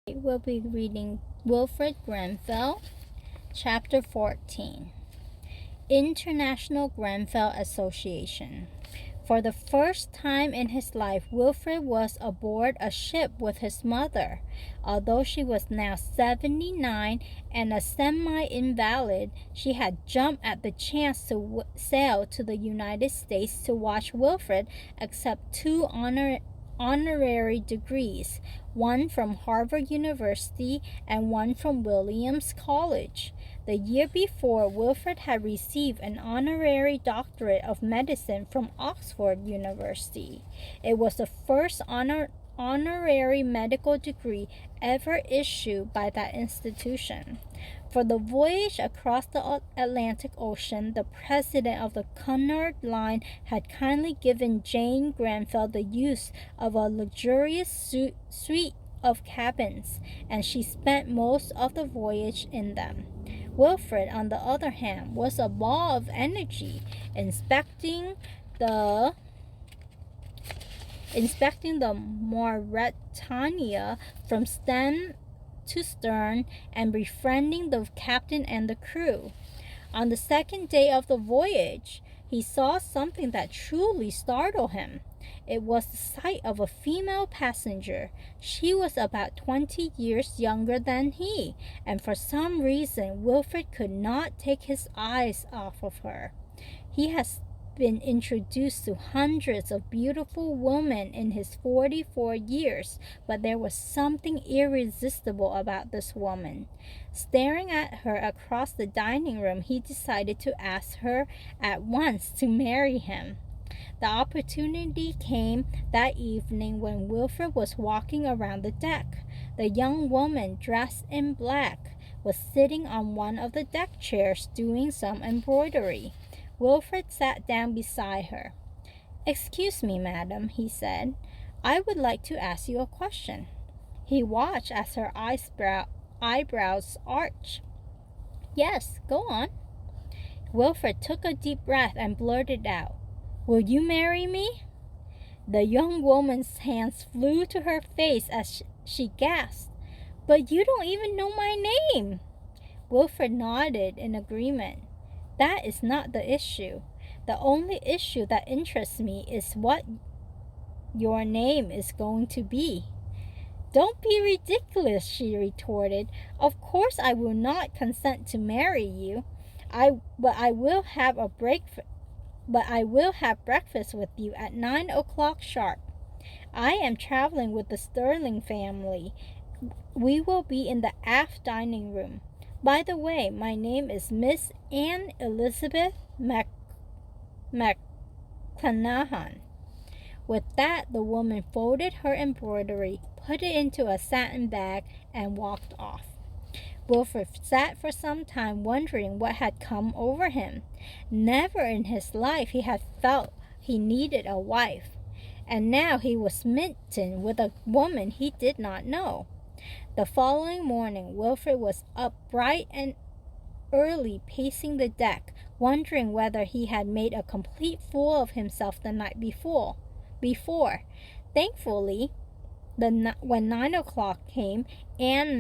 We'll be reading Wilfred Grenfell, Chapter 14, International Grenfell Association. For the first time in his life, Wilfred was aboard a ship with his mother. Although she was now 79 and a semi-invalid, she had jumped at the chance to sail to the United States to watch Wilfred accept two honorary degrees, one from Harvard University and one from Williams College. The year before, Wilfred had received an honorary doctorate of medicine from Oxford University. It was the first honorary medical degree ever issued by that institution. For the voyage across the Atlantic Ocean, the president of the Cunard Line had kindly given Jane Grenfell the use of a luxurious suite of cabins, and she spent most of the voyage in them. Wilfred, on the other hand, was a ball of energy, inspecting the Mauretania from stem to stern and befriending the captain and the crew. On the second day of the voyage, he saw something that truly startled him. It was the sight of a female passenger. She was about 20 years younger than he, and for some reason Wilfred could not take his eyes off of her. He has been introduced to hundreds of beautiful women in his 44 years, but there was something irresistible about this woman. Staring at her across the dining room, he decided to ask her at once to marry him. The opportunity came that evening when Wilfred was walking around the deck. The young woman, dressed in black, was sitting on one of the deck chairs doing some embroidery. Wilfred sat down beside her. "Excuse me, madam," he said. "I would like to ask you a question." He watched as her eyebrows arched. "Yes, go on." Wilfred took a deep breath and blurted out, "Will you marry me?" The young woman's hands flew to her face as she gasped, "But you don't even know my name." Wilfred nodded in agreement. "That is not the issue. The only issue that interests me is what your name is going to be." "Don't be ridiculous," she retorted. "Of course I will not consent to marry you. But I will have breakfast with you at 9 o'clock sharp. I am traveling with the Sterling family. We will be in the aft dining room. By the way, my name is Miss Anne Elizabeth McClanahan." With that, the woman folded her embroidery, put it into a satin bag, and walked off. Wilfred sat for some time wondering what had come over him. Never in his life he had felt he needed a wife, and now he was smitten with a woman he did not know. The following morning, Wilfred was up bright and early, pacing the deck, wondering whether he had made a complete fool of himself the night before. Thankfully, when 9 o'clock came, Anne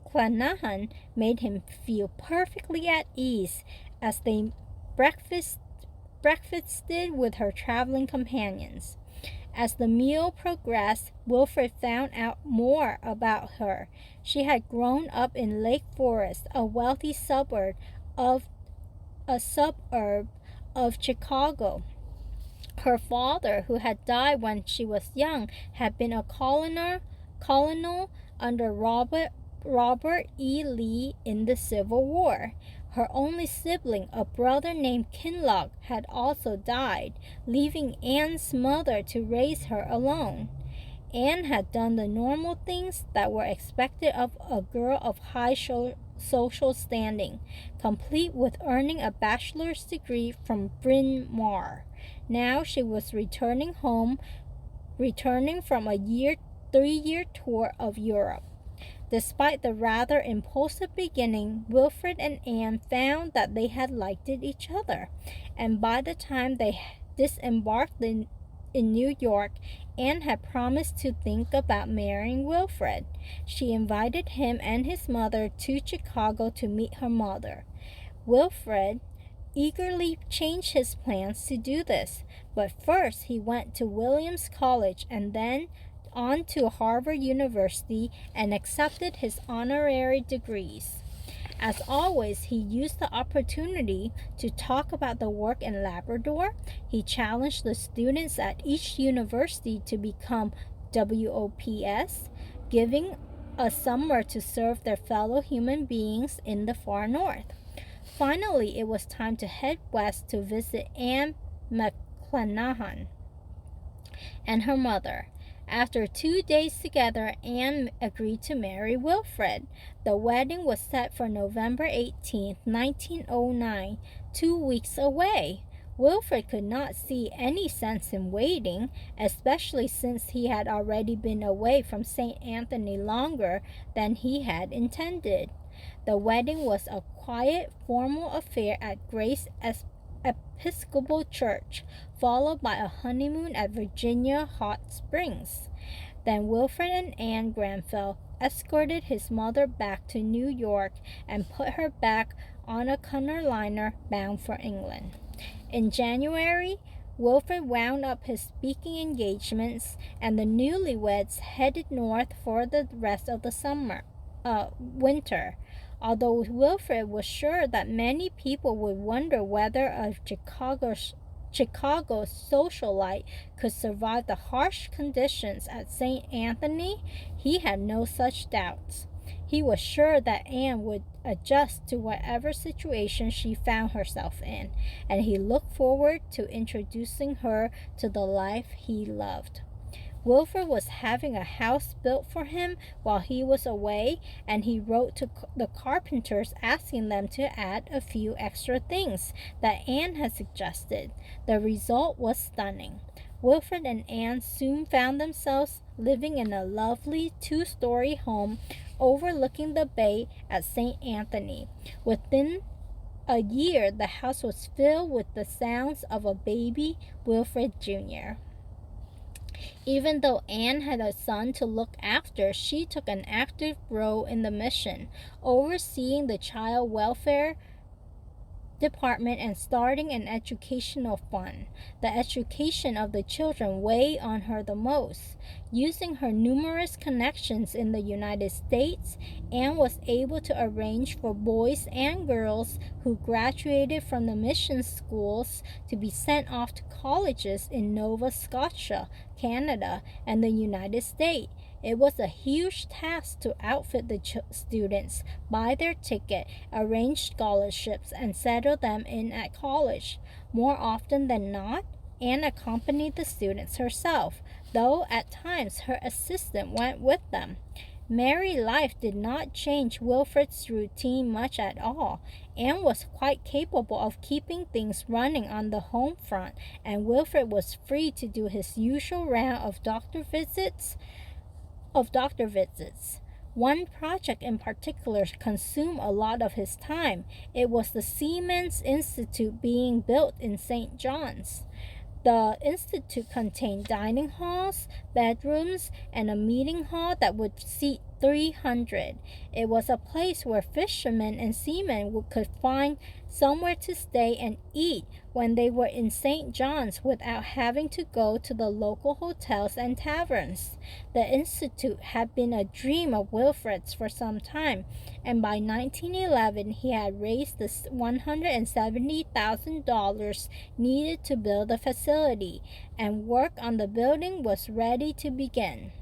McClanahan made him feel perfectly at ease as they breakfasted with her traveling companions. As the meal progressed, Wilfred found out more about her. She had grown up in Lake Forest, a wealthy suburb of Chicago. Her father, who had died when she was young, had been a colonel under Robert E. Lee in the Civil War. Her only sibling, a brother named Kinloch, had also died, leaving Anne's mother to raise her alone. Anne had done the normal things that were expected of a girl of high social standing, complete with earning a bachelor's degree from Bryn Mawr. Now she was returning from a 3-year tour of Europe. Despite the rather impulsive beginning, Wilfred and Anne found that they had liked each other, and by the time they disembarked in New York, Anne had promised to think about marrying Wilfred. She invited him and his mother to Chicago to meet her mother. Wilfred eagerly changed his plans to do this, but first he went to Williams College and then on to Harvard University and accepted his honorary degrees. As always, he used the opportunity to talk about the work in Labrador. He challenged the students at each university to become WOPS, giving a summer to serve their fellow human beings in the far north. Finally, it was time to head west to visit Anne McClanahan and her mother. After 2 days together, Anne agreed to marry Wilfred. The wedding was set for November 18, 1909, 2 weeks away. Wilfred could not see any sense in waiting, especially since he had already been away from St. Anthony longer than he had intended. The wedding was a quiet, formal affair at Grace Episcopal Church, followed by a honeymoon at Virginia Hot Springs. Then Wilfred and Anne Grenfell escorted his mother back to New York and put her back on a Cunard liner bound for England. In January, Wilfred wound up his speaking engagements, and the newlyweds headed north for the rest of the winter. Although Wilfred was sure that many people would wonder whether a Chicago socialite could survive the harsh conditions at St. Anthony, he had no such doubts. He was sure that Anne would adjust to whatever situation she found herself in, and he looked forward to introducing her to the life he loved. Wilfred was having a house built for him while he was away, and he wrote to the carpenters asking them to add a few extra things that Anne had suggested. The result was stunning. Wilfred and Anne soon found themselves living in a lovely 2-story home overlooking the bay at St. Anthony. Within a year, the house was filled with the sounds of a baby Wilfred Jr. Even though Anne had a son to look after, she took an active role in the mission, overseeing the child welfare department and starting an educational fund. The education of the children weighed on her the most. Using her numerous connections in the United States, Anne was able to arrange for boys and girls who graduated from the mission schools to be sent off to colleges in Nova Scotia, Canada, and the United States. It was a huge task to outfit the students, buy their ticket, arrange scholarships, and settle them in at college. More often than not, Anne accompanied the students herself, though at times her assistant went with them. Married life did not change Wilfred's routine much at all. Anne was quite capable of keeping things running on the home front, and Wilfred was free to do his usual round of doctor visits. One project in particular consumed a lot of his time. It was the Seamen's Institute being built in St. John's. The institute contained dining halls, bedrooms, and a meeting hall that would seat 300. It was a place where fishermen and seamen could find somewhere to stay and eat when they were in St. John's without having to go to the local hotels and taverns. The institute had been a dream of Wilfred's for some time, and by 1911 he had raised the $170,000 needed to build the facility, and work on the building was ready to begin.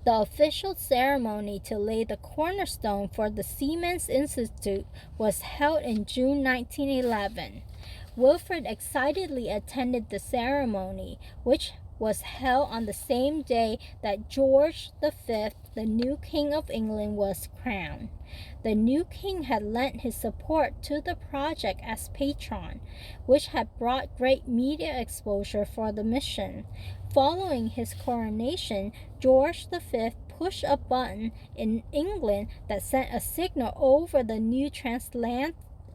The official ceremony to lay the cornerstone for the Seamen's Institute was held in June 1911. Wilfred excitedly attended the ceremony, which was held on the same day that George V, the new King of England, was crowned. The new king had lent his support to the project as patron, which had brought great media exposure for the mission. Following his coronation, George V pushed a button in England that sent a signal over the new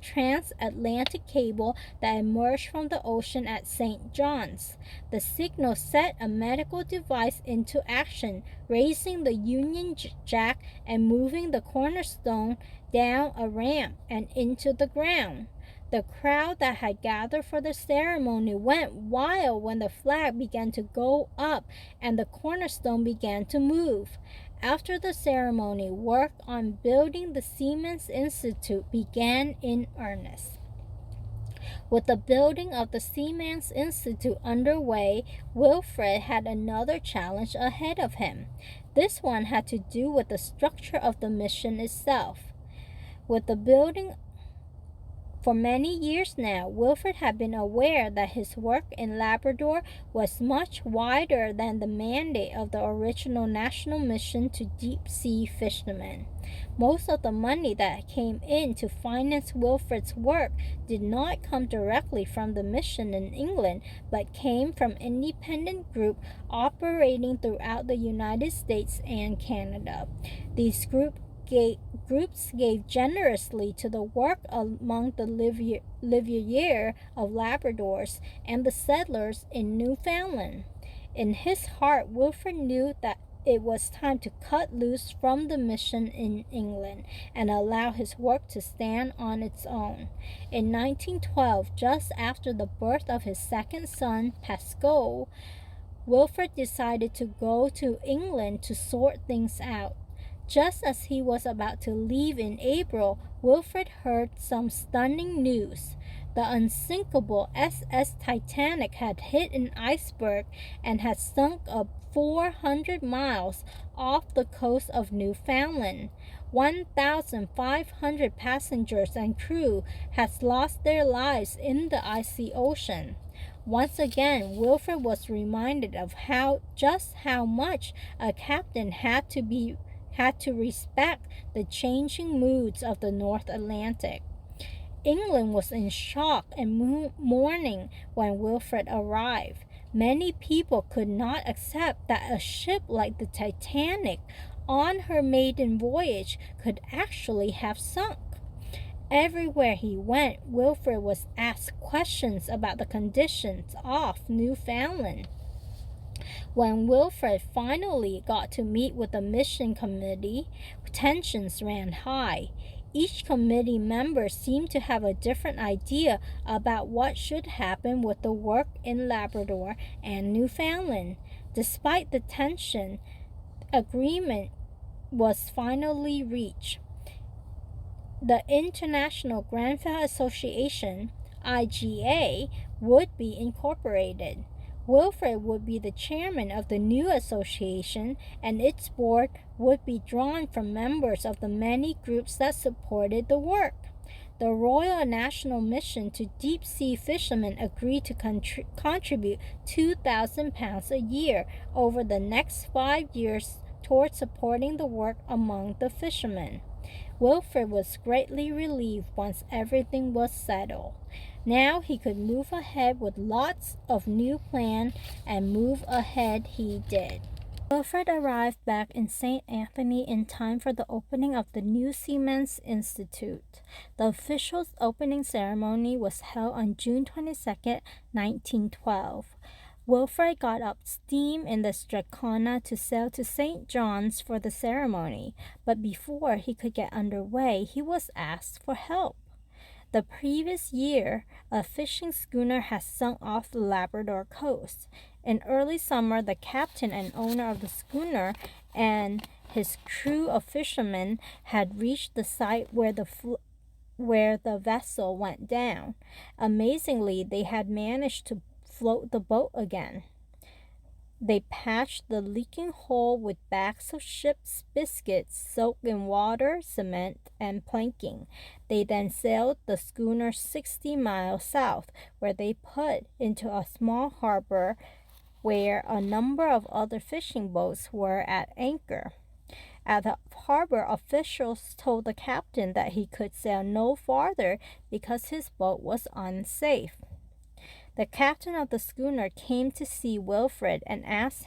transatlantic cable that emerged from the ocean at St. John's. The signal set a medical device into action, raising the Union Jack and moving the cornerstone down a ramp and into the ground. The crowd that had gathered for the ceremony went wild when the flag began to go up and the cornerstone began to move. After the ceremony, work on building the Seamen's Institute began in earnest. With the building of the Seamen's Institute underway, Wilfred had another challenge ahead of him. This one had to do with the structure of the mission itself. With the building For many years now, Wilfred had been aware that his work in Labrador was much wider than the mandate of the original national mission to deep-sea fishermen. Most of the money that came in to finance Wilfred's work did not come directly from the mission in England, but came from independent groups operating throughout the United States and Canada. These groups gave generously to the work among the Livier of Labradors and the settlers in Newfoundland. In his heart, Wilfred knew that it was time to cut loose from the mission in England and allow his work to stand on its own. In 1912, just after the birth of his second son, Pascal, Wilfred decided to go to England to sort things out. Just as he was about to leave in April, Wilfred heard some stunning news. The unsinkable SS Titanic had hit an iceberg and had sunk 400 miles off the coast of Newfoundland. 1,500 passengers and crew had lost their lives in the icy ocean. Once again, Wilfred was reminded of just how much a captain had to respect the changing moods of the North Atlantic. England was in shock and mourning when Wilfred arrived. Many people could not accept that a ship like the Titanic on her maiden voyage could actually have sunk. Everywhere he went, Wilfred was asked questions about the conditions off Newfoundland. When Wilfred finally got to meet with the mission committee, tensions ran high. Each committee member seemed to have a different idea about what should happen with the work in Labrador and Newfoundland. Despite the tension, agreement was finally reached. The International Grenfell Association, IGA, would be incorporated. Wilfred would be the chairman of the new association, and its board would be drawn from members of the many groups that supported the work. The Royal National Mission to Deep-Sea Fishermen agreed to contribute £2,000 a year over the next 5 years toward supporting the work among the fishermen. Wilfred was greatly relieved once everything was settled. Now he could move ahead with lots of new plans, and move ahead he did. Wilfred arrived back in St. Anthony in time for the opening of the new Seamen's Institute. The official opening ceremony was held on June 22, 1912. Wilfred got up steam in the Strathcona to sail to St. John's for the ceremony, but before he could get underway, he was asked for help. The previous year, a fishing schooner had sunk off the Labrador coast. In early summer, the captain and owner of the schooner and his crew of fishermen had reached the site where the vessel went down. Amazingly, they had managed to float the boat again. They patched the leaking hull with bags of ship's biscuits soaked in water, cement, and planking. They then sailed the schooner 60 miles south, where they put into a small harbor where a number of other fishing boats were at anchor. At the harbor, officials told the captain that he could sail no farther because his boat was unsafe. The captain of the schooner came to see Wilfred and asked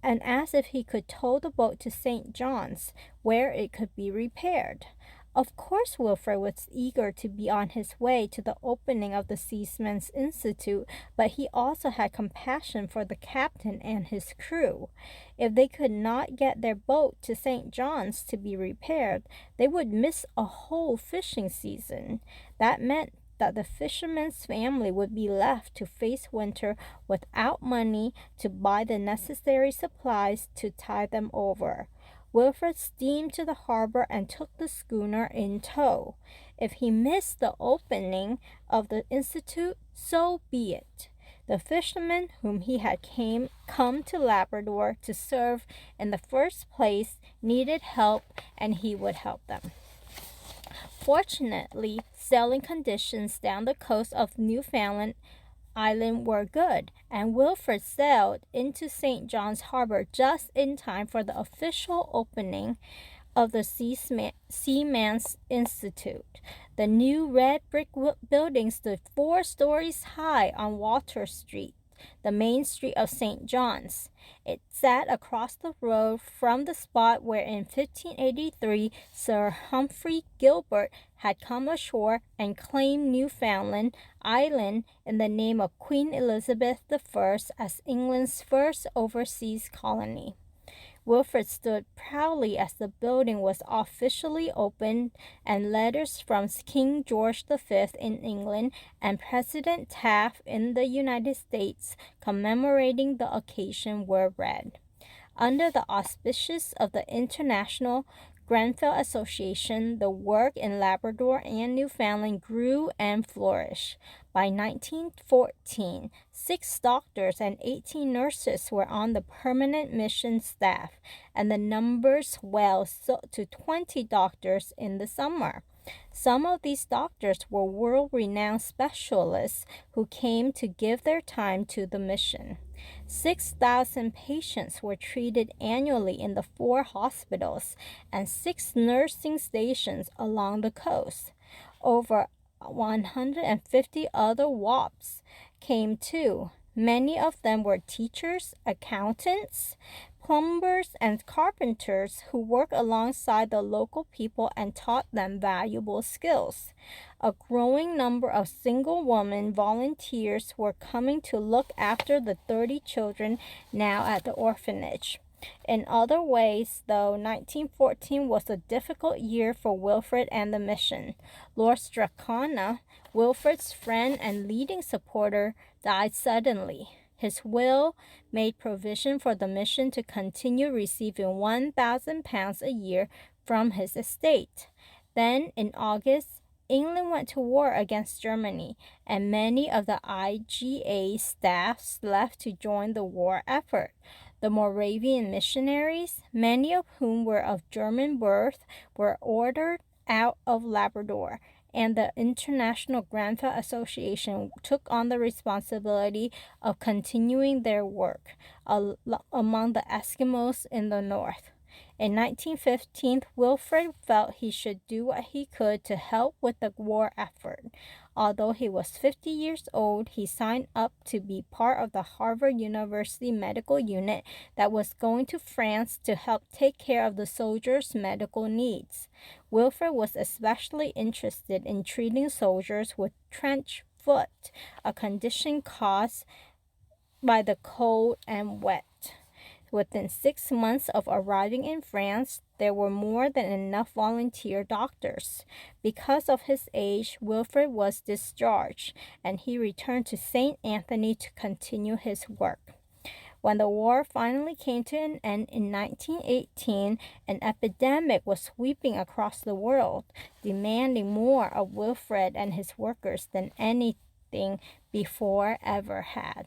if he could tow the boat to St. John's, where it could be repaired. Of course, Wilfred was eager to be on his way to the opening of the Seaman's Institute, but he also had compassion for the captain and his crew. If they could not get their boat to St. John's to be repaired, they would miss a whole fishing season. That meant that the fisherman's family would be left to face winter without money to buy the necessary supplies to tide them over. Wilfred steamed to the harbor and took the schooner in tow. If he missed the opening of the institute, so be it. The fishermen whom he had come to Labrador to serve in the first place needed help, and he would help them. Fortunately, sailing conditions down the coast of Newfoundland Island were good, and Wilfred sailed into St. John's Harbor just in time for the official opening of the Seaman's Institute. The new red brick building stood 4 stories high on Water Street, the main street of St. John's. It sat across the road from the spot where in 1583 Sir Humphrey Gilbert had come ashore and claimed Newfoundland Island in the name of Queen Elizabeth I as England's first overseas colony. Wilfred stood proudly as the building was officially opened, and letters from King George V in England and President Taft in the United States commemorating the occasion were read. Under the auspices of the International Grenfell Association, the work in Labrador and Newfoundland grew and flourished. By 1914, 6 doctors and 18 nurses were on the permanent mission staff, and the numbers swelled to 20 doctors in the summer. Some of these doctors were world-renowned specialists who came to give their time to the mission. 6,000 patients were treated annually in the 4 hospitals and 6 nursing stations along the coast. Over 150 other WAPs came too. Many of them were teachers, accountants, plumbers, and carpenters who worked alongside the local people and taught them valuable skills. A growing number of single women volunteers were coming to look after the 30 children now at the orphanage. In other ways, though, 1914 was a difficult year for Wilfred and the mission. Lord Strathcona, Wilfred's friend and leading supporter, died suddenly. His will made provision for the mission to continue receiving £1,000 a year from his estate. Then, in August, England went to war against Germany, and many of the IGA staffs left to join the war effort. The Moravian missionaries, many of whom were of German birth, were ordered out of Labrador, and the International Grenfell Association took on the responsibility of continuing their work among the Eskimos in the north. In 1915, Wilfred felt he should do what he could to help with the war effort. Although he was 50 years old, he signed up to be part of the Harvard University medical unit that was going to France to help take care of the soldiers' medical needs. Wilfred was especially interested in treating soldiers with trench foot, a condition caused by the cold and wet. Within 6 months of arriving in France, there were more than enough volunteer doctors. Because of his age, Wilfred was discharged, and he returned to St. Anthony to continue his work. When the war finally came to an end in 1918, an epidemic was sweeping across the world, demanding more of Wilfred and his workers than anything before ever had.